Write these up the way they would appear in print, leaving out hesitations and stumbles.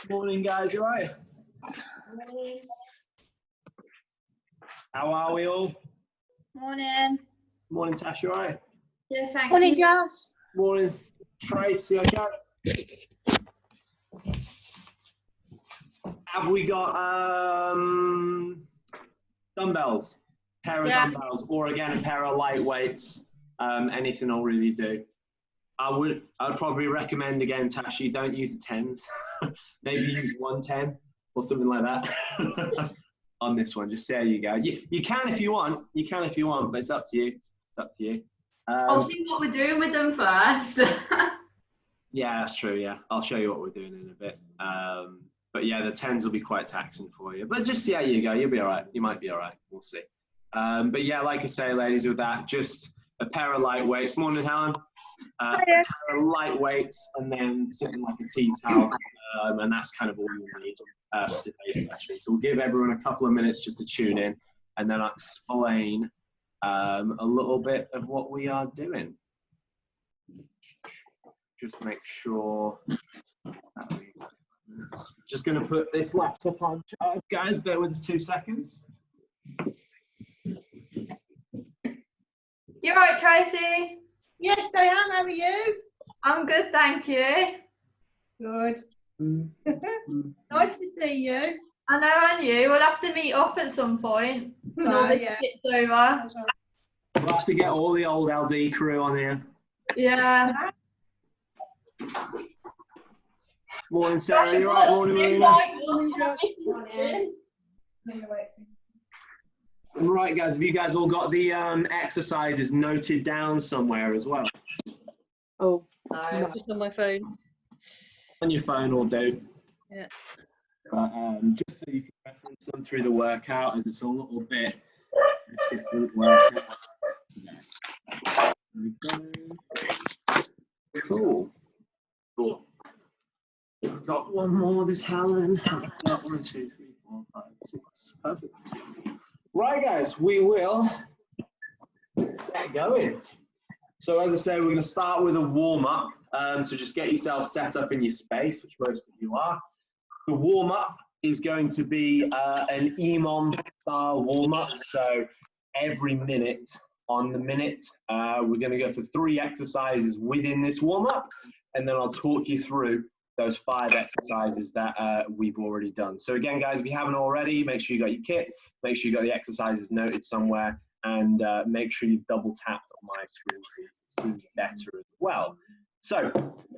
Morning, guys. You all right? How are we all? Morning. Morning, Tash. You all right? Yeah, thanks. Morning, Joss. Morning, Tracy. Okay. Have we got dumbbells? Pair of dumbbells, or again a pair of lightweights. Anything will really do. I'd probably recommend again, Tash, you don't use the 10s. Maybe use 110 or something like that on this one. Just see how you go. You can if you want. You can if you want, but it's up to you. It's up to you. I'll see what we're doing with them first. Yeah, that's true. Yeah, I'll show you what we're doing in a bit. But yeah, the 10s will be quite taxing for you. But just see how you go. You'll be all right. You might be all right. We'll see. But yeah, like I say, ladies, with that, just a pair of lightweights. Morning, Helen. A pair of lightweights and then something like a tea towel. And that's kind of all you need for today's session. So we'll give everyone a couple of minutes just to tune in, and then I'll explain a little bit of what we are doing. Just make sure. Just going to put this laptop on charge, guys. Bear with us 2 seconds. You all right, Tracy? Yes, I am. How are you? I'm good, thank you. Good. Nice to see you. I know, and you. We'll have to meet up at some point. When all this shit's over. We'll have to get all the old LD crew on here. Yeah. Morning, Sarah. You all right? Morning, Marina. Right, guys. Have you guys all got the exercises noted down somewhere as well? Oh, no, just on my phone. On your phone will do. Yeah. But just so you can reference them through the workout, as it's a little bit different workout. Cool. Cool. We've got one more. This Helen. 1, 2, 3, 4, 5, 6. Perfect. Right, guys. We will get going. So as I say, we're going to start with a warm-up. So just get yourself set up in your space, which most of you are. The warm-up is going to be an EMOM style warm-up. So every minute on the minute, we're going to go for 3 exercises within this warm-up, and then I'll talk you through those 5 exercises that we've already done. So again, guys, if you haven't already, make sure you got your kit, make sure you got the exercises noted somewhere, and make sure you've double tapped on my screen so you can see better as well. So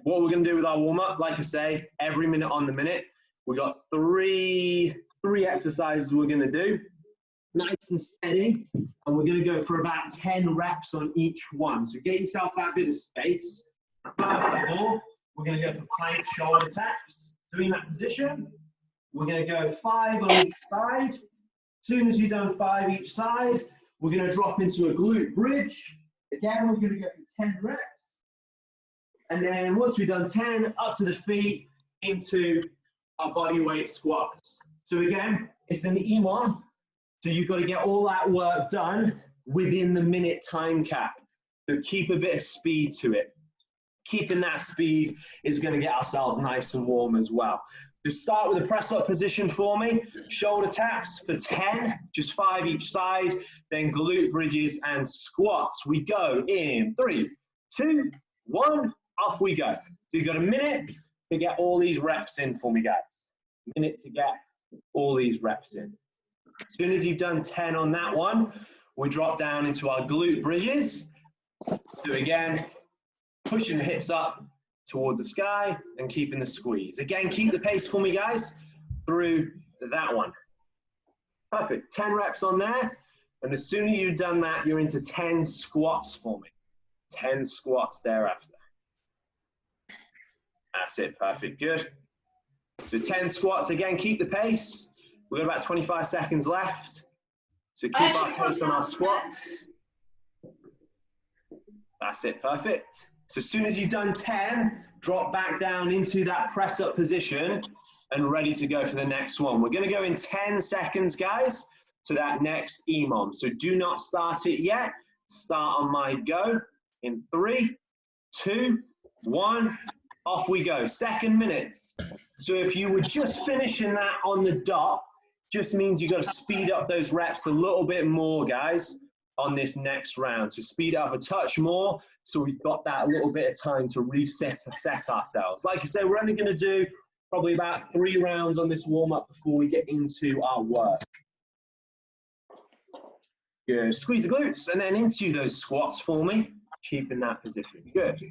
what we're going to do with our warm-up, like I say, every minute on the minute, we've got three exercises we're going to do, nice and steady, and we're going to go for about 10 reps on each one. So get yourself that bit of space. First of all, we're going to go for plank shoulder taps. So in that position, we're going to go 5 on each side. As soon as you've done 5 each side, we're going to drop into a glute bridge. Again, we're going to go for 10 reps. And then once we've done 10, up to the feet into our body weight squats. So again, it's an EMOM. So you've got to get all that work done within the minute time cap. So keep a bit of speed to it. Keeping that speed is going to get ourselves nice and warm as well. So start with a press up position for me. Shoulder taps for 10, just 5 each side. Then glute bridges and squats. We go in 3, 2, 1. Off we go. So you've got a minute to get all these reps in for me, guys. A minute to get all these reps in. As soon as you've done 10 on that one, we drop down into our glute bridges. So again, pushing the hips up towards the sky and keeping the squeeze. Again, keep the pace for me, guys, through that one. Perfect. 10 reps on there. And as soon as you've done that, you're into 10 squats for me. 10 squats thereafter. That's it. Perfect. Good. So 10 squats. Again, keep the pace. We've got about 25 seconds left. So keep our pace on our squats. That's it. Perfect. So as soon as you've done 10, drop back down into that press up position and ready to go for the next one. We're going to go in 10 seconds, guys, to that next EMOM. So do not start it yet. Start on my go. In 3, 2, 1, off we go. Second minute. So if you were just finishing that on the dot, just means you've got to speed up those reps a little bit more, guys, on this next round. So speed up a touch more, so we've got that little bit of time to reset ourselves. Like I said, we're only going to do probably about 3 rounds on this warm-up before we get into our work. Good. Squeeze the glutes and then into those squats for me. Keep in that position. Good.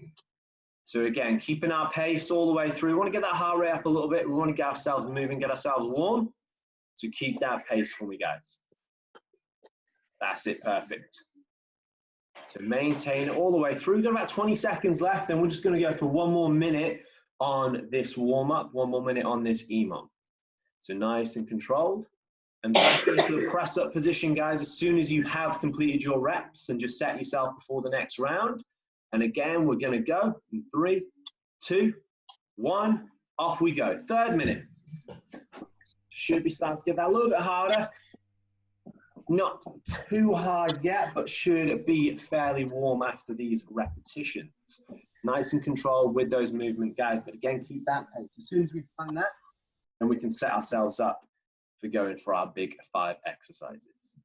So again, keeping our pace all the way through. We want to get that heart rate up a little bit. We want to get ourselves moving, get ourselves warm. So keep that pace for me, guys. That's it, perfect. So maintain it all the way through. We've got about 20 seconds left, and we're just going to go for 1 more minute on this warm-up, 1 more minute on this EMOM. So nice and controlled. And back into the press-up position, guys, as soon as you have completed your reps, and just set yourself before the next round. And again, we're going to go in 3, 2, 1, off we go. 3rd minute. Should be starting to get that a little bit harder. Not too hard yet, but should be fairly warm after these repetitions. Nice and controlled with those movement, guys. But again, keep that pace. As soon as we've done that, then we can set ourselves up for going for our big 5 exercises.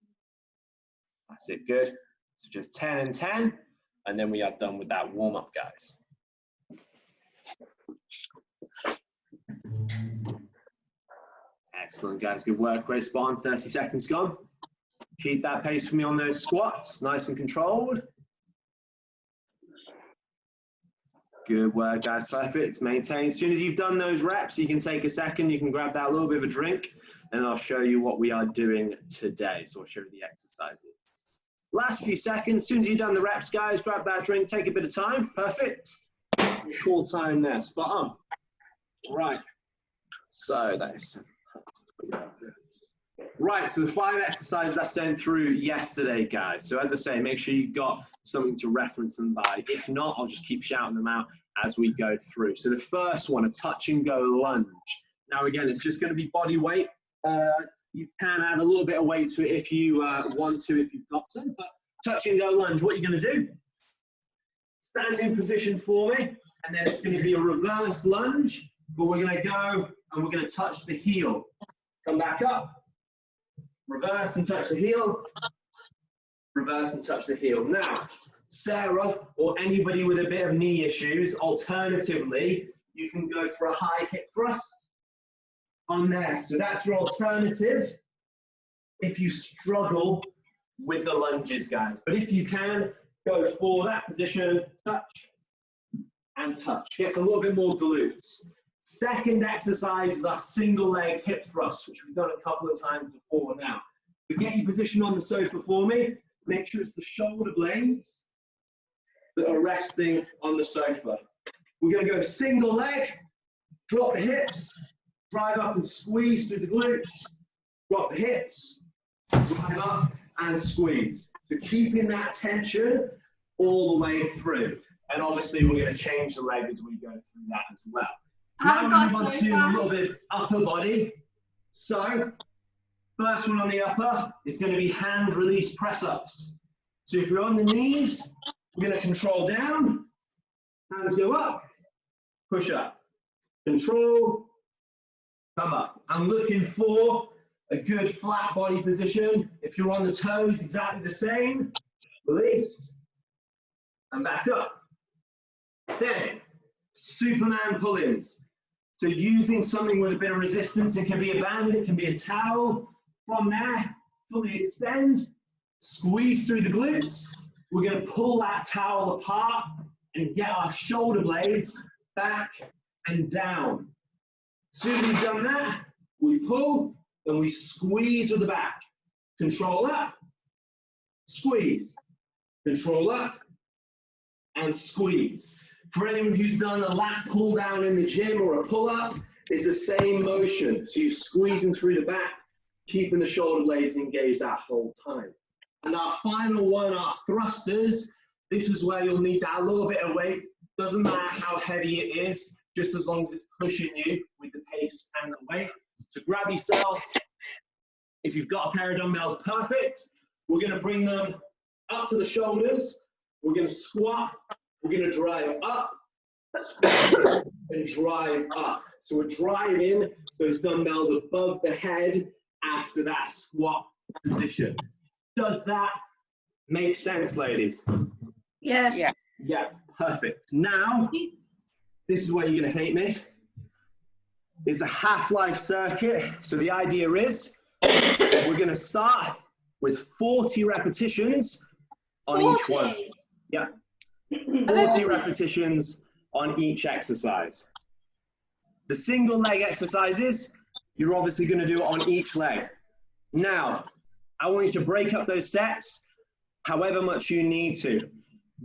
That's it, good. So just 10 and 10, and then we are done with that warm-up, guys. Excellent, guys, good work, great spot on, 30 seconds gone. Keep that pace for me on those squats, nice and controlled. Good work, guys, perfect, maintain. As soon as you've done those reps, you can take a second, you can grab that little bit of a drink, and I'll show you what we are doing today. So I'll show you the exercises. Last few seconds, as soon as you've done the reps, guys, grab that drink, take a bit of time, perfect. Cool time there, spot on. Right, so that is... Right, so the 5 exercises I sent through yesterday, guys. So as I say, make sure you've got something to reference them by. If not, I'll just keep shouting them out as we go through. So the first one, a touch and go lunge. Now again, it's just going to be body weight. You can add a little bit of weight to it if you want to, if you've got to. But touch and go lunge, what you're going to do, stand in position for me, and then it's going to be a reverse lunge, but we're going to go and we're going to touch the heel. Come back up, reverse and touch the heel, reverse and touch the heel. Now, Sarah or anybody with a bit of knee issues, alternatively, you can go for a high hip thrust on there. So that's your alternative if you struggle with the lunges, guys. But if you can, go for that position, touch and touch. Gets a little bit more glutes. Second exercise is our single leg hip thrust, which we've done a couple of times before now. So get your position on the sofa for me. Make sure it's the shoulder blades that are resting on the sofa. We're going to go single leg, drop the hips, drive up and squeeze through the glutes, drop the hips, drive up and squeeze. So keeping that tension all the way through. And obviously we're going to change the leg as we go through that as well. Now we move on to a little bit of upper body. So first one on the upper is going to be hand release press ups. So if you're on the knees, we're going to control down, hands go up, push up, control, come up. I'm looking for a good flat body position. If you're on the toes, exactly the same. Release and back up. Then Superman pull-ins. So using something with a bit of resistance, it can be a band, it can be a towel. From there, fully extend, squeeze through the glutes. We're going to pull that towel apart and get our shoulder blades back and down. As soon as we've done that, we pull and we squeeze with the back. Control up, squeeze, control up, and squeeze. For anyone who's done a lat pull down in the gym or a pull up, it's the same motion. So you're squeezing through the back, keeping the shoulder blades engaged that whole time. And our final one, our thrusters, this is where you'll need that little bit of weight. Doesn't matter how heavy it is, just as long as it's pushing you with the pace and the weight. So grab yourself. If you've got a pair of dumbbells, perfect. We're going to bring them up to the shoulders. We're going to squat. We're going to drive up, squat, and drive up. So we're driving those dumbbells above the head after that squat position. Does that make sense, ladies? Yeah. Yeah. Yeah, perfect. Now, this is where you're going to hate me. It's a half-life circuit. So the idea is we're going to start with 40 repetitions on each one. Yeah, 40 repetitions on each exercise. The single leg exercises, you're obviously going to do it on each leg. Now, I want you to break up those sets however much you need to.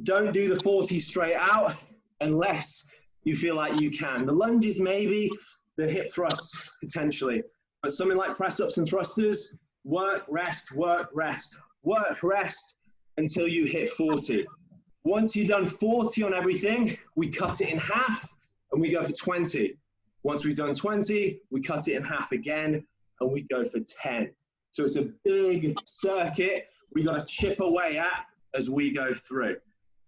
Don't do the 40 straight out unless you feel like you can. The lunges maybe, the hip thrusts potentially, but something like press-ups and thrusters, work, rest, work, rest, work, rest until you hit 40. Once you've done 40 on everything, we cut it in half and we go for 20. Once we've done 20, we cut it in half again and we go for 10. So it's a big circuit we got to chip away at as we go through.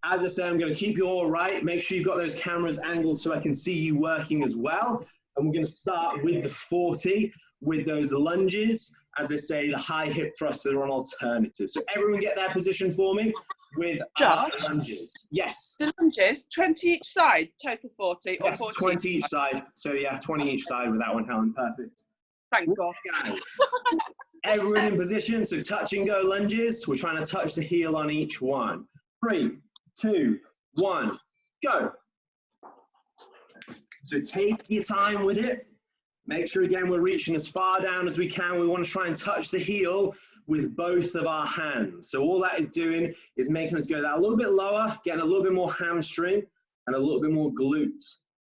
As I say, I'm going to keep you all right. Make sure you've got those cameras angled so I can see you working as well. And we're going to start with the 40 with those lunges. As I say, the high hip thrusts are an alternative. So everyone get their position for me with our lunges. Yes. The lunges, 20 each side, total 40 or Yes, 40 20 each side. So yeah, 20 each side with that one, Helen. Perfect. Thank God. Guys, everyone in position. So touch and go lunges. We're trying to touch the heel on each one. 3, 2, 1, go. So take your time with it. Make sure, again, we're reaching as far down as we can. We want to try and touch the heel with both of our hands. So all that is doing is making us go that a little bit lower, getting a little bit more hamstring and a little bit more glute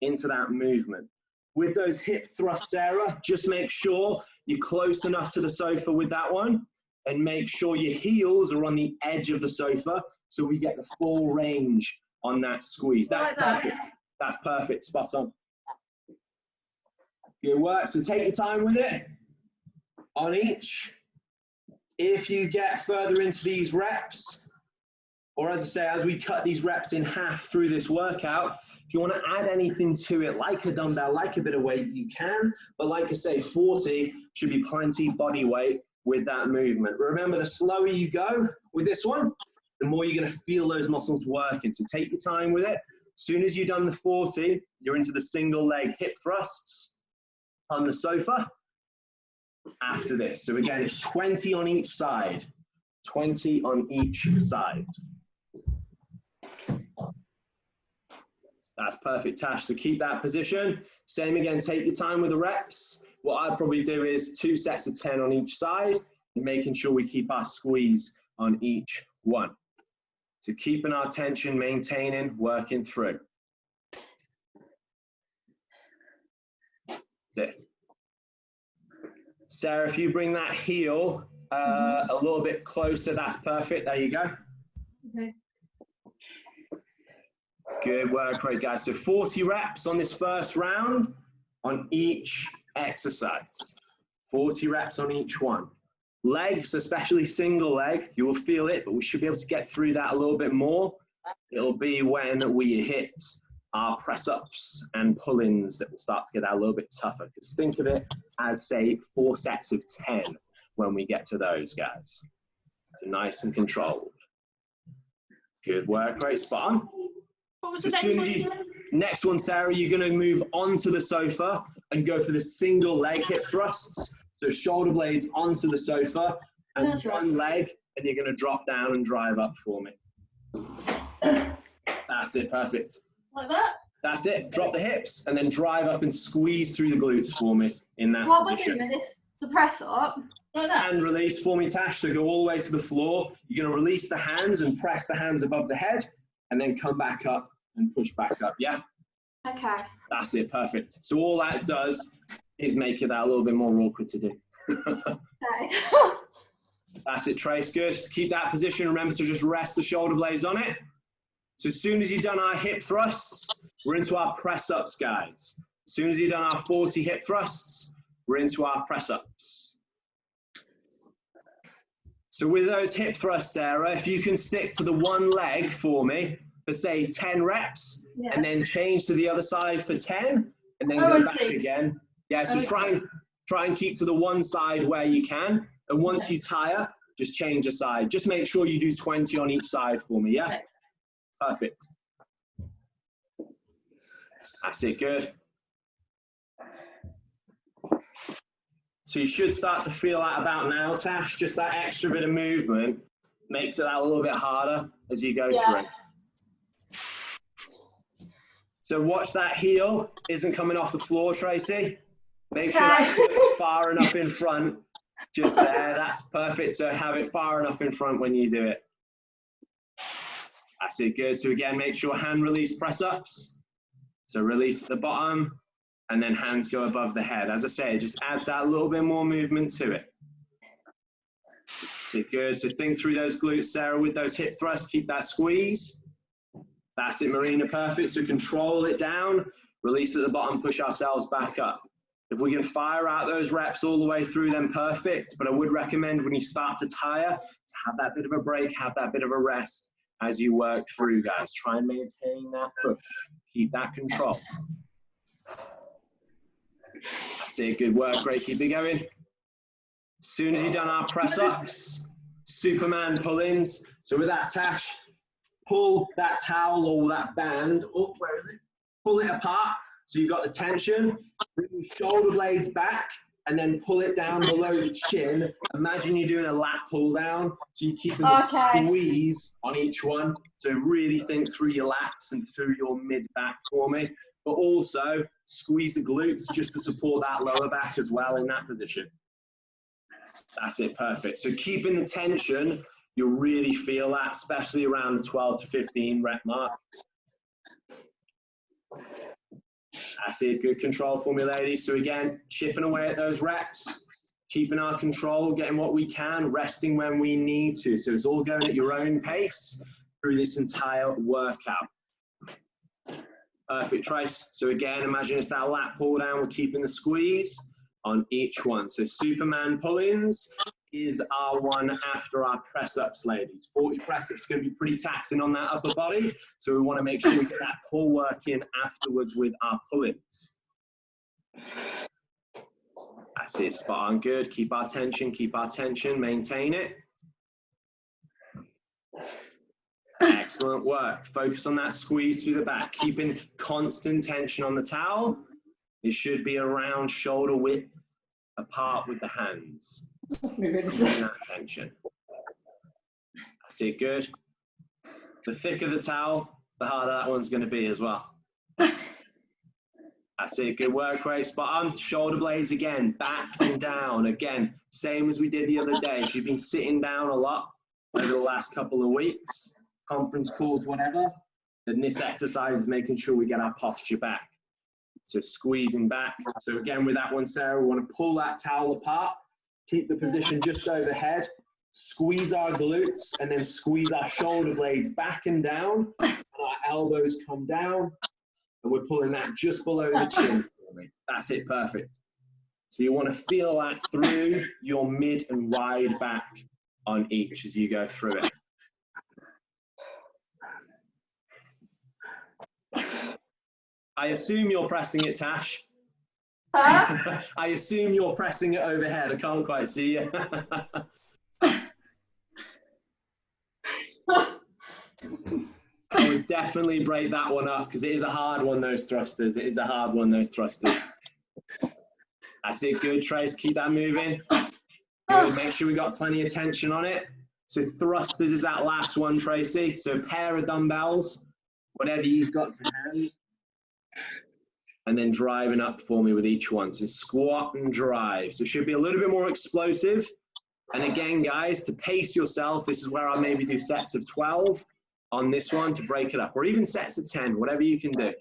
into that movement. With those hip thrusts, Sarah, just make sure you're close enough to the sofa with that one and make sure your heels are on the edge of the sofa so we get the full range on that squeeze. That's perfect. That's perfect. Spot on. Good work. So take your time with it on each. If you get further into these reps, or as I say, as we cut these reps in half through this workout, if you want to add anything to it, like a dumbbell, like a bit of weight, you can. But like I say, 40 should be plenty body weight with that movement. Remember, the slower you go with this one, the more you're going to feel those muscles working. So take your time with it. As soon as you've done the 40, you're into the single leg hip thrusts on the sofa after this. So again, it's 20 on each side. 20 on each side. That's perfect, Tash. So keep that position. Same again, take your time with the reps. What I'd probably do is 2 sets of 10 on each side and making sure we keep our squeeze on each one. So keeping our tension, maintaining, working through. There. Sarah, if you bring that heel a little bit closer, that's perfect. There you go. Okay. Good work, great guys. So 40 reps on this first round on each exercise. 40 reps on each one. Legs, especially single leg, you will feel it, but we should be able to get through that a little bit more. It'll be when we hit our press-ups and pull-ins that will start to get that a little bit tougher. Because think of it as, say, 4 sets of 10 when we get to those, guys. So nice and controlled. Good work, great, spot on. What was So the next one? Next one, Sarah, you're going to move onto the sofa and go for the single leg hip thrusts. So shoulder blades onto the sofa and one leg, and you're going to drop down and drive up for me. That's it, perfect. Like that? That's it. Drop the hips and then drive up and squeeze through the glutes for me in that What we're position. doing is the press up. Like that? Hand release for me, Tash. So go all the way to the floor. You're going to release the hands and press the hands above the head and then come back up and push back up. Yeah? Okay. That's it. Perfect. So all that does is make it that a little bit more awkward to do. Okay. That's it, Trace. Good. Keep that position. Remember to just rest the shoulder blades on it. So as soon as you've done our hip thrusts, we're into our press-ups, guys. As soon as you've done our 40 hip thrusts, we're into our press-ups. So with those hip thrusts, Sarah, if you can stick to the one leg for me for say 10 reps, Yeah. and then change to the other side for 10, and then Oh, go I back see. again. Yeah, so Okay. try and keep to the one side where you can, and once you tire, just change a side. Just make sure you do 20 on each side for me, yeah? Okay. Perfect. That's it, good. So you should start to feel that about now, Tash. Just that extra bit of movement makes it that a little bit harder as you go through. So watch that heel isn't coming off the floor, Tracy. Make sure that foot's far enough in front. Just there, that's perfect. So have it far enough in front when you do it. That's it, good. So again, make sure hand release press ups. So release at the bottom, and then hands go above the head. As I say, it just adds that little bit more movement to it. Okay, good. So think through those glutes, Sarah, with those hip thrusts. Keep that squeeze. That's it, Marina, perfect. So control it down, release at the bottom, push ourselves back up. If we can fire out those reps all the way through, then perfect. But I would recommend when you start to tire, to have that bit of a break, have that bit of a rest as you work through, guys. Try and maintain that push. Keep that control. That's it, good work, great, keep it going. As soon as you've done our press ups, Superman pull-ins. So with that, Tash, pull that towel or that band up, where is it? Pull it apart, so you've got the tension. Bring your shoulder blades back, and then pull it down below the chin. Imagine you're doing a lat pull down, so you're keeping the squeeze on each one. So really think through your lats and through your mid-back for me. But also squeeze the glutes just to support that lower back as well in that position. That's it, perfect. So keeping the tension, you'll really feel that, especially around the 12 to 15 rep mark. That's it, good control for me, ladies. So again, chipping away at those reps, keeping our control, getting what we can, resting when we need to. So it's all going at your own pace through this entire workout. Perfect, Trace. So again, imagine it's that lat pull down, we're keeping the squeeze on each one. So Superman pull-ins is our one after our press-ups, ladies. 40 press-ups is going to be pretty taxing on that upper body, so we want to make sure we get that pull work in afterwards with our pull-ins. That's it, spot on, good. Keep our tension, maintain it. Excellent work. Focus on that squeeze through the back, keeping constant tension on the towel. It should be around shoulder width apart with the hands. That tension. That's it, good. The thicker the towel, the harder that one's going to be as well. That's it, good work, great. Spot on. Shoulder blades again, back and down. Again, same as we did the other day. If you've been sitting down a lot over the last couple of weeks, conference calls, whatever, then this exercise is making sure we get our posture back. So squeezing back. So again, with that one, Sarah, we want to pull that towel apart, keep the position just overhead, squeeze our glutes, and then squeeze our shoulder blades back and down, and our elbows come down, and we're pulling that just below the chin for me. That's it, perfect. So you want to feel that through your mid and wide back on each as you go through it. I assume you're pressing it, Tash. Huh? I assume you're pressing it overhead. I can't quite see you. I would definitely break that one up because it is a hard one, those thrusters. It is a hard one, those thrusters. That's it, good, Trace. Keep that moving. Good, make sure we got plenty of tension on it. So thrusters is that last one, Tracy. So pair of dumbbells, whatever you've got to hand. And then driving up for me with each one. So squat and drive. So it should be a little bit more explosive. And again, guys, to pace yourself, this is where I'll maybe do sets of 12 on this one to break it up, or even sets of 10, whatever you can do.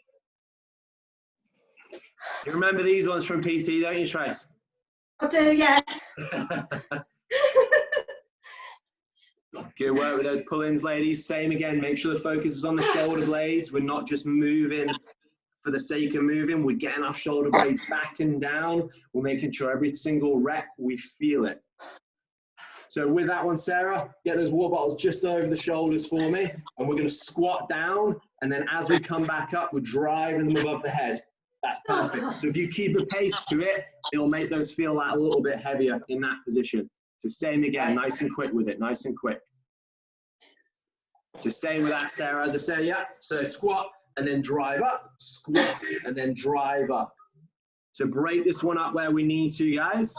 You remember these ones from PT, don't you, Trace? I do, yeah. Good work with those pull-ins, ladies. Same again, make sure the focus is on the shoulder blades. We're not just moving for the sake of moving. We're getting our shoulder blades back and down. We're making sure every single rep, we feel it. So with that one, Sarah, get those water bottles just over the shoulders for me. And we're going to squat down. And then as we come back up, we're driving them above the head. That's perfect. So if you keep a pace to it, it'll make those feel like a little bit heavier in that position. So same again, nice and quick with it, nice and quick. So same with that, Sarah, as I say, yeah. So squat and then drive up, squat and then drive up. So break this one up where we need to, guys,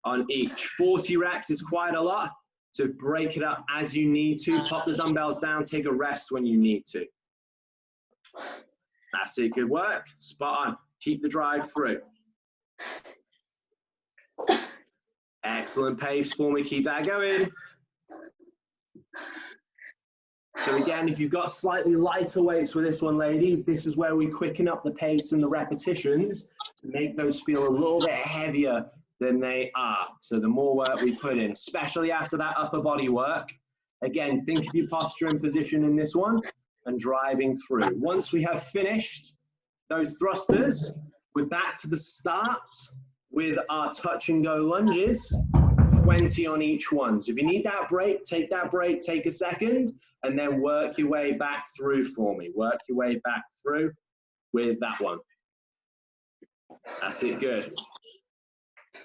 on each. 40 reps is quite a lot. So break it up as you need to. Pop the dumbbells down, take a rest when you need to. That's it, good work. Spot on. Keep the drive through. Excellent pace for me, keep that going. So again, if you've got slightly lighter weights with this one, ladies, this is where we quicken up the pace and the repetitions to make those feel a little bit heavier than they are. So the more work we put in, especially after that upper body work. Again, think of your posture and position in this one and driving through. Once we have finished those thrusters, we're back to the start with our touch and go lunges, 20 on each one. So if you need that break, take a second, and then work your way back through for me. Work your way back through with that one. That's it, good.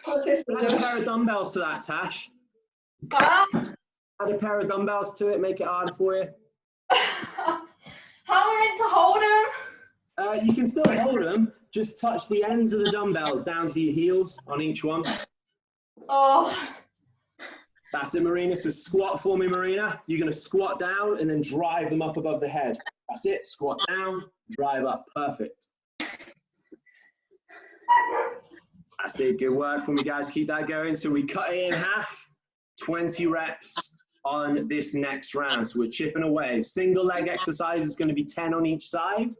Add a pair of dumbbells to that, Tash. Add a pair of dumbbells to it, make it harder for you. How am I meant to hold them? You can still hold them, just touch the ends of the dumbbells down to your heels on each one. Oh. That's it, Marina. So squat for me, Marina. You're going to squat down and then drive them up above the head. That's it. Squat down, drive up. Perfect. That's it. Good work for me, guys. Keep that going. So we cut it in half, 20 reps on this next round. So we're chipping away. Single leg exercise is going to be 10 on each side.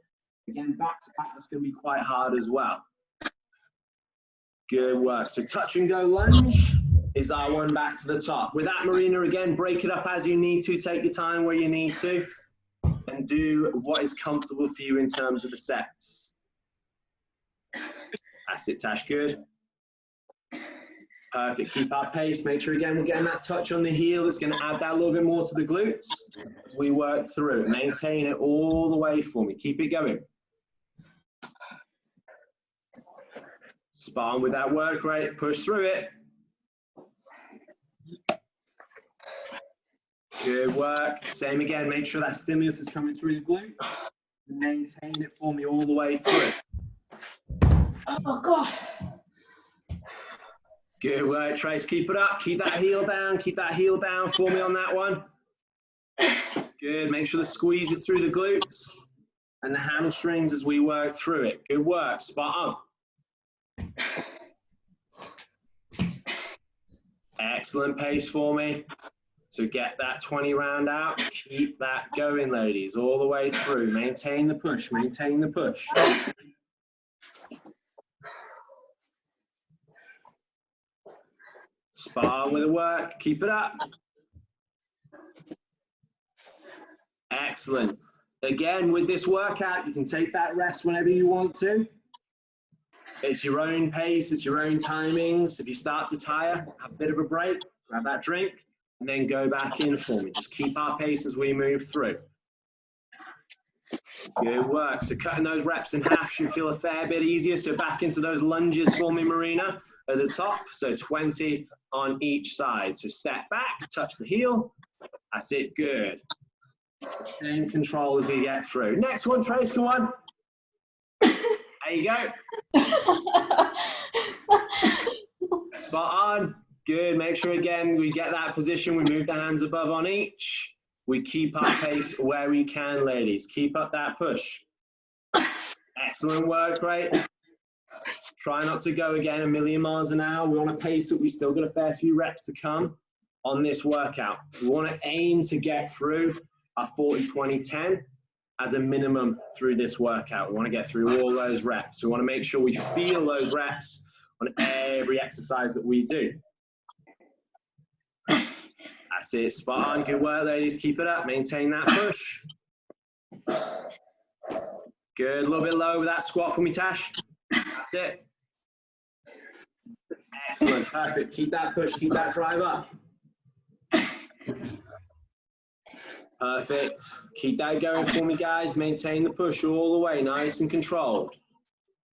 Again, back to back, that's going to be quite hard as well. Good work. So touch and go lunge is our one back to the top. With that, Marina, again, break it up as you need to. Take your time where you need to. And do what is comfortable for you in terms of the sets. That's it, Tash. Good. Perfect. Keep our pace. Make sure, again, we're getting that touch on the heel. It's going to add that little bit more to the glutes as we work through. Maintain it all the way for me. Keep it going. Spot on with that work rate. Push through it. Good work. Same again. Make sure that stimulus is coming through the glute. Maintain it for me all the way through. Oh, God. Good work, Trace. Keep it up. Keep that heel down. Keep that heel down for me on that one. Good. Make sure the squeeze is through the glutes and the hamstrings as we work through it. Good work. Spot on. Excellent pace for me. So get that 20 round out. Keep that going, ladies, all the way through. Maintain the push. Maintain the push. Spot on with the work. Keep it up. Excellent. Again, with this workout, you can take that rest whenever you want to. It's your own pace. It's your own timings. If you start to tire, have a bit of a break, grab that drink, and then go back in for me. Just keep our pace as we move through. Good work. So cutting those reps in half should feel a fair bit easier. So back into those lunges for me, Marina, at the top. So 20 on each side. So step back, touch the heel. That's it. Good. Stay in control as we get through. Next one, Trace, come on. There you go. Spot on. Good. Make sure, again, we get that position. We move the hands above on each. We keep our pace where we can, ladies. Keep up that push. Excellent work, great. Try not to go again a million miles an hour. We're on a pace that we still got a fair few reps to come on this workout. We want to aim to get through our 40, 20, 10 as a minimum through this workout. We want to get through all those reps. We want to make sure we feel those reps on every exercise that we do. That's it, spot on. Good work, ladies. Keep it up. Maintain that push. Good. A little bit low with that squat for me, Tash. That's it. Excellent. Perfect. Keep that push. Keep that drive up. Perfect. Keep that going for me, guys. Maintain the push all the way, nice and controlled.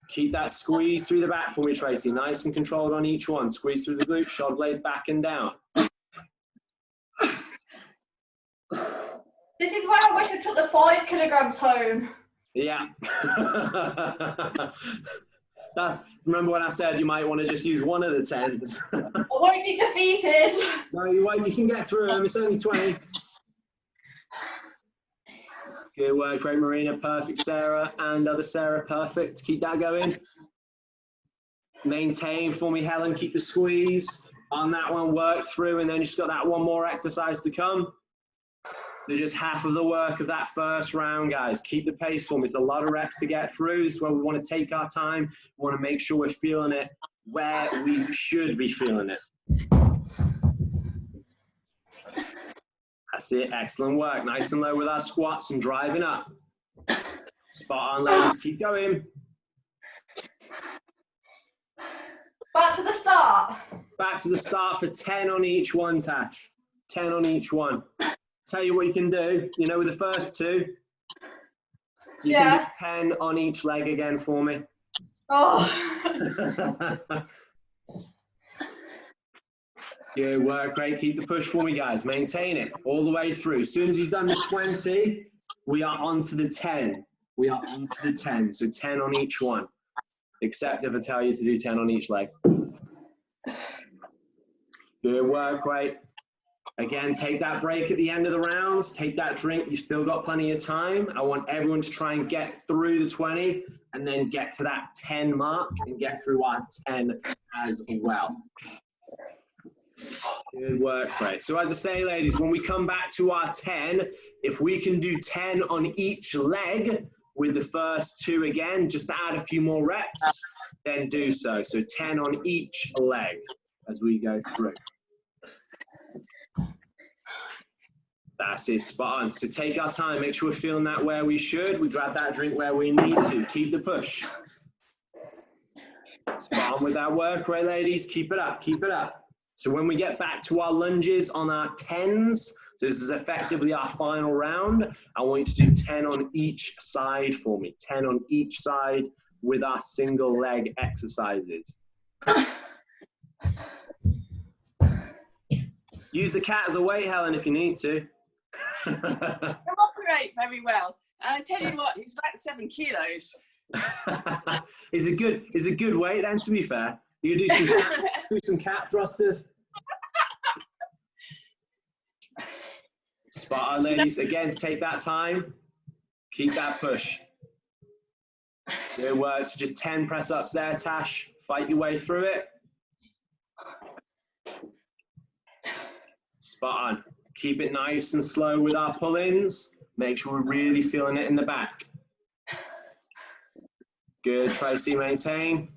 Keep that squeeze through the back for me, Tracy. Nice and controlled on each one. Squeeze through the glutes, shoulder blades back and down. This is where I wish I took the 5 kilograms home. Yeah. Remember when I said you might want to just use one of the 10s? I won't be defeated. No, you won't. You can get through them. It's only 20. Good work, great Marina. Perfect, Sarah. And other Sarah, perfect. Keep that going. Maintain for me, Helen. Keep the squeeze. On that one, work through, and then you just got that one more exercise to come. So just half of the work of that first round, guys. Keep the pace for me. It's a lot of reps to get through. This is where we want to take our time. We want to make sure we're feeling it where we should be feeling it. That's it. Excellent work. Nice and low with our squats and driving up. Spot on, ladies. Keep going. Back to the start. Back to the start for 10 on each one, Tash. 10 on each one. Tell you what you can do. You know, with the first two, you can do 10 on each leg again for me. Oh. Good work, great. Keep the push for me, guys. Maintain it all the way through. As soon as you've done the 20, we are on to the 10. We are on to the 10. So 10 on each one. Except if I tell you to do 10 on each leg. Good work, great. Again, take that break at the end of the rounds. Take that drink. You've still got plenty of time. I want everyone to try and get through the 20 and then get to that 10 mark and get through our 10 as well. Good work, great. So as I say, ladies, when we come back to our 10, if we can do 10 on each leg with the first two again, just to add a few more reps, then do so. So 10 on each leg as we go through. That's it, spot on. So take our time, make sure we're feeling that where we should. We grab that drink where we need to. Keep the push. Spot on with that work, right, ladies? Keep it up, keep it up. So when we get back to our lunges on our 10s, so this is effectively our final round, I want you to do 10 on each side for me. 10 on each side with our single leg exercises. Use the cat as a weight, Helen, if you need to. You operate very well. And I tell you what, he's about 7 kilos. Is a good weight then, to be fair. You can do some cat thrusters. Spot on, ladies. Again, take that time. Keep that push. Good work. So just 10 press ups there, Tash. Fight your way through it. Spot on. Keep it nice and slow with our pull-ins. Make sure we're really feeling it in the back. Good, Tracy, maintain.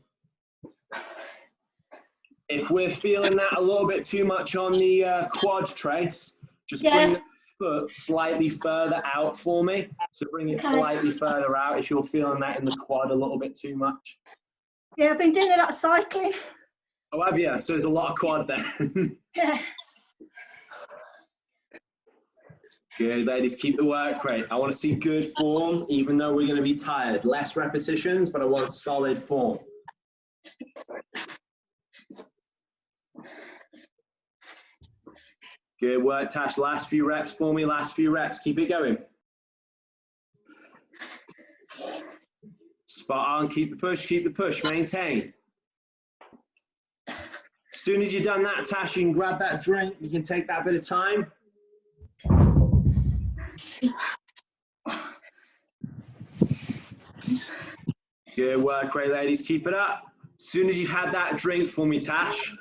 If we're feeling that a little bit too much on the quad, Trace, just bring the foot slightly further out for me. So bring it slightly further out if you're feeling that in the quad a little bit too much. Yeah, I've been doing a lot of cycling. Oh, have you? So there's a lot of quad there. Yeah. Good, ladies, keep the work rate. I want to see good form, even though we're going to be tired. Less repetitions, but I want solid form. Good work, Tash. Last few reps for me, last few reps. Keep it going. Spot on, keep the push, maintain. As soon as you've done that, Tash, you can grab that drink. You can take that bit of time. Good work, great, ladies. Keep it up. As soon as you've had that drink for me, Tash,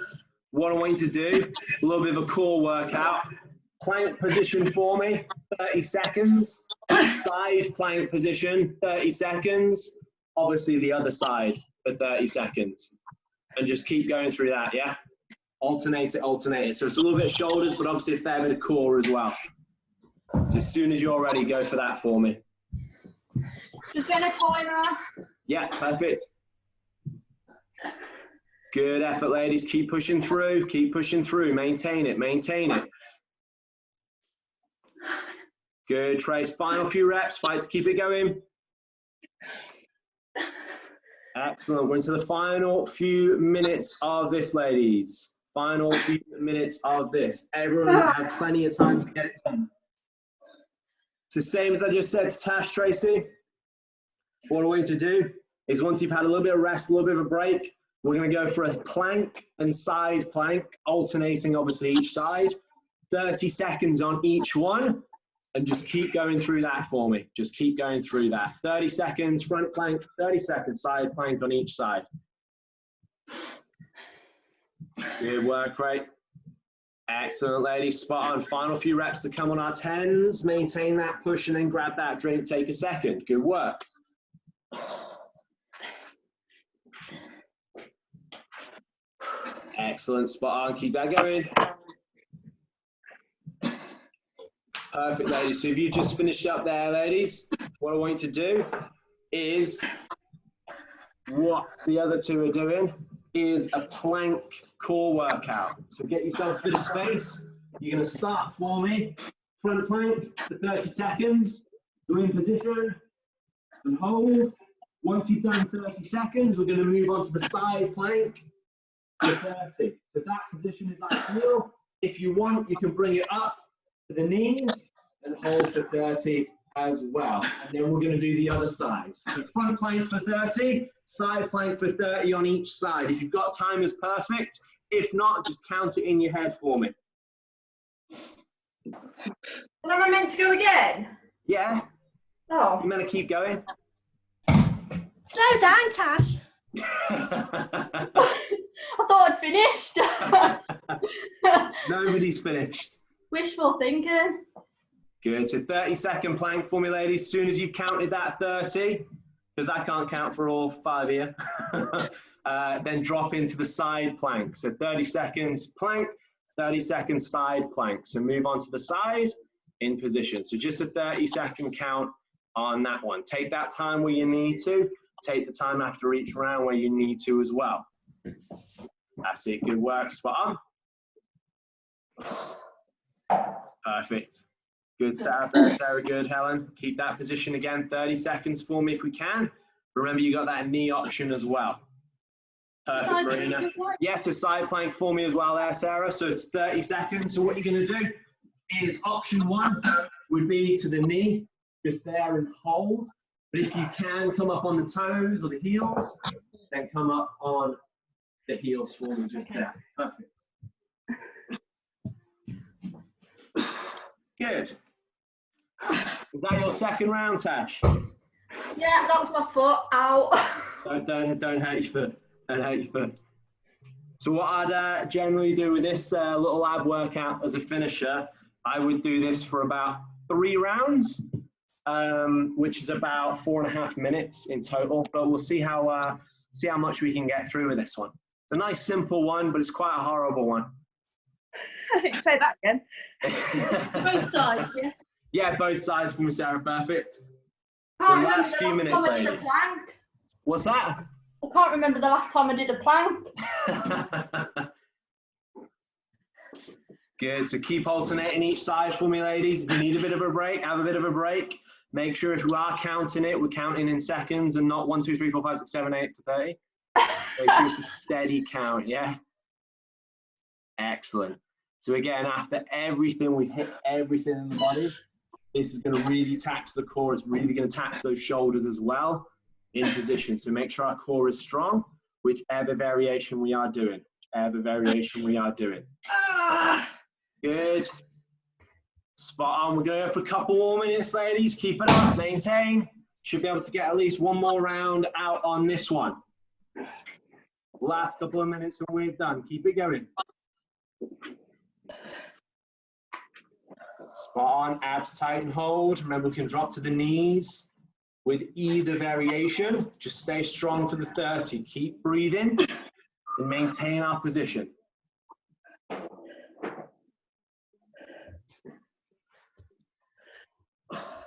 what I want you to do, a little bit of a core workout. Plank position for me, 30 seconds. Side plank position, 30 seconds. Obviously the other side for 30 seconds. And just keep going through that, yeah? Alternate it, alternate it. So it's a little bit of shoulders, but obviously a fair bit of core as well. So as soon as you're ready, go for that for me. Just get a timer. Yeah, perfect. Good effort, ladies. Keep pushing through. Keep pushing through. Maintain it. Maintain it. Good, Trace. Final few reps. Fight to keep it going. Excellent. We're into the final few minutes of this, ladies. Final few minutes of this. Everyone has plenty of time to get it done. It's the same as I just said to Tash, Tracy. What I want you to do is once you've had a little bit of rest, a little bit of a break, we're going to go for a plank and side plank, alternating obviously each side. 30 seconds on each one, and just keep going through that for me. Just keep going through that. 30 seconds front plank, 30 seconds side plank on each side. Good work, great. Excellent, ladies. Spot on. Final few reps to come on our 10s. Maintain that push and then grab that drink. Take a second. Good work. Excellent. Spot on. Keep that going. Perfect, ladies. So if you just finished up there, ladies, what I want you to do is what the other two are doing is a plank core workout. So get yourself a bit of space. You're going to start for me. Front plank for 30 seconds. Go in position and hold. Once you've done 30 seconds, we're going to move on to the side plank for 30. So that position is ideal. If you want, you can bring it up to the knees and hold for 30 as well. And then we're going to do the other side. So front plank for 30, side plank for 30 on each side. If you've got time, is perfect. If not, just count it in your head for me. Am I meant to go again? Yeah. Oh. I'm going to keep going. Slow down, Tash. I thought I'd finished. Nobody's finished. Wishful thinking. Good. So 30-second plank for me, ladies. As soon as you've counted that 30, because I can't count for all 5 here, then drop into the side plank. So 30 seconds plank, 30 seconds side plank. So move on to the side in position. So just a 30-second count on that one. Take that time where you need to. Take the time after each round where you need to as well. That's it. Good work. Spot on. Perfect. Good setup there, Sarah. Good, Helen. Keep that position again. 30 seconds for me if we can. Remember, you got that knee option as well. Perfect, Marina. Yes, a side plank for me as well there, Sarah. So it's 30 seconds. So what you're going to do is option 1 would be to the knee, just there and hold. But if you can come up on the toes or the heels, then come up on the heels for me just there. Perfect. Good. Is that your second round, Tash? Yeah, that was my foot. Ow. Don't hurt your foot. Don't hurt your foot. So what I'd generally do with this little ab workout as a finisher, I would do this for about 3 rounds, which is about 4.5 minutes in total. But we'll see how much we can get through with this one. It's a nice simple one, but it's quite a horrible one. Say that again. Both sides, yes. Yeah, both sides for me, Sarah. Perfect. I So can't last few remember the minutes, last time I did a lady. plank. What's that? I can't remember the last time I did a plank. Good. So keep alternating each side for me, ladies. If you need a bit of a break, have a bit of a break. Make sure if we are counting it, we're counting in seconds and not 1, 2, 3, 4, 5, 6, 7, 8 to 30. Make sure it's a steady count, yeah? Excellent. So again, after everything, we've hit everything in the body. This is going to really tax the core. It's really going to tax those shoulders as well in position. So make sure our core is strong, whichever variation we are doing. Whichever variation we are doing. Good. Spot on. We're going for a couple more minutes, ladies. Keep it up. Maintain. Should be able to get at least 1 more round out on this one. Last couple of minutes and we're done. Keep it going. Spot on. Abs tight and hold. Remember, we can drop to the knees with either variation. Just stay strong for the 30. Keep breathing and maintain our position.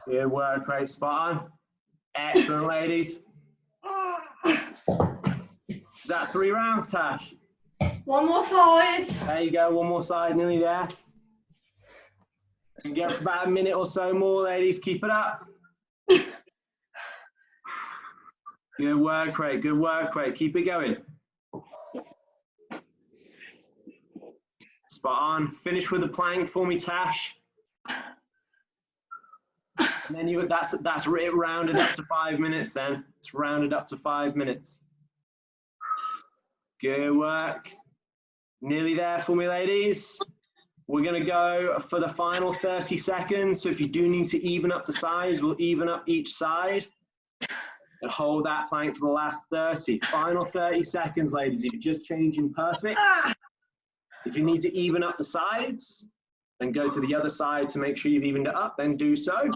Good work, great. Spot on. Excellent, ladies. Is that 3 rounds, Tash? 1 more side. There you go, 1 more side, nearly there. You can go for about a minute or so more, ladies. Keep it up. Good work, Craig. Good work, Craig. Keep it going. Spot on. Finish with the plank for me, Tash. And then that's it rounded up to 5 minutes then. It's rounded up to 5 minutes. Good work. Nearly there for me, ladies. We're going to go for the final 30 seconds. So if you do need to even up the sides, we'll even up each side. And hold that plank for the last 30. Final 30 seconds, ladies. If you're just changing perfect. If you need to even up the sides and go to the other side to make sure you've evened it up, then do so.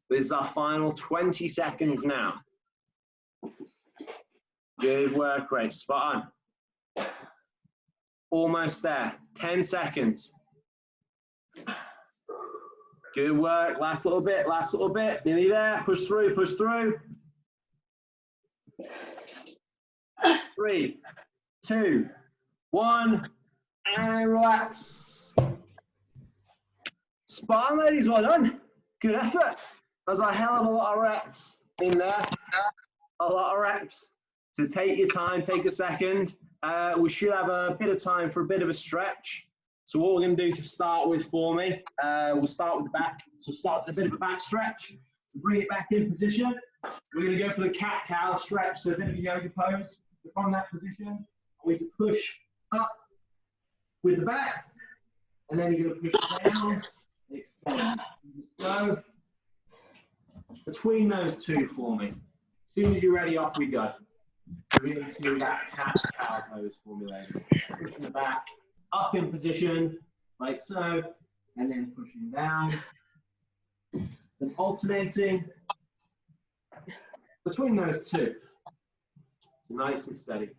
This is our final 20 seconds now. Good work, Ray. Spot on. Almost there. 10 seconds. Good work. Last little bit. Last little bit. Nearly there. Push through. Push through. 3, 2, 1, and relax. Spot on, ladies. Well done. Good effort. There's a hell of a lot of reps in there. A lot of reps. So take your time. Take a second. We should have a bit of time for a bit of a stretch. So what we're going to do to start with for me, we'll start with the back. So start with a bit of a back stretch. Bring it back in position. We're going to go for the cat-cow stretch, so a bit of a yoga pose. So from that position, I want you to push up with the back, and then you're going to push down, extend. Just go between those two for me. As soon as you're ready, off we go. We're going to do that cat-cow pose for me, ladies. Pushing the back up in position, like so, and then pushing down, then alternating between those two. Nice and steady.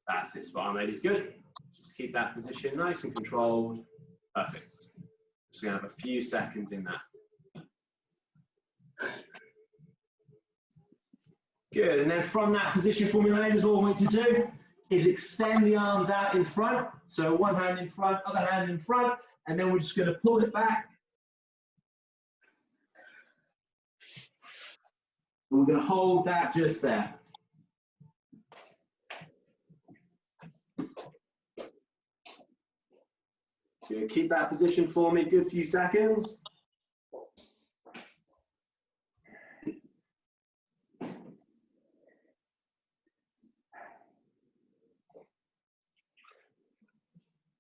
That's it, spot on, ladies. Good. Just keep that position nice and controlled. Perfect. Just going to have a few seconds in that. Good. And then from that position for me, ladies, all I want you to do is extend the arms out in front. So one hand in front, other hand in front, and then we're just going to pull it back. And we're going to hold that just there. So keep that position for me, good few seconds.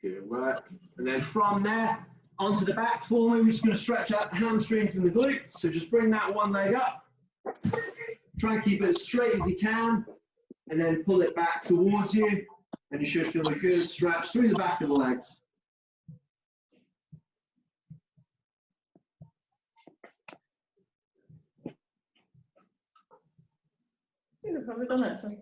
Good work. And then from there, onto the back for me, we're just going to stretch out the hamstrings and the glutes. So just bring that one leg up. Try and keep it as straight as you can, and then pull it back towards you, and you should feel a good stretch through the back of the legs. You've probably done it, so.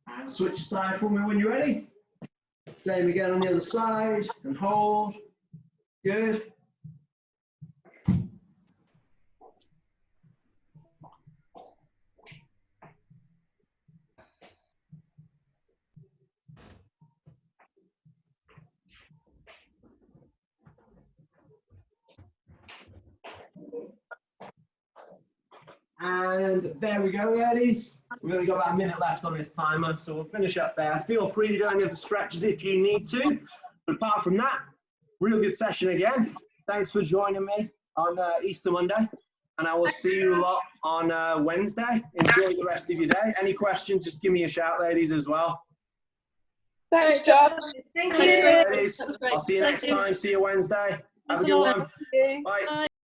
And switch side for me when you're ready. Same again on the other side, and hold. Good. And there we go, ladies. We've only got about a minute left on this timer, so we'll finish up there. Feel free to do any other stretches if you need to. But apart from that, real good session again. Thanks for joining me on Easter Monday. And I will see you a lot on Wednesday. Enjoy the rest of your day. Any questions, just give me a shout, ladies, as well. Thanks, Josh. Thank Thank you, you. ladies. I'll see you next time. See you Wednesday. Have a good one. Bye.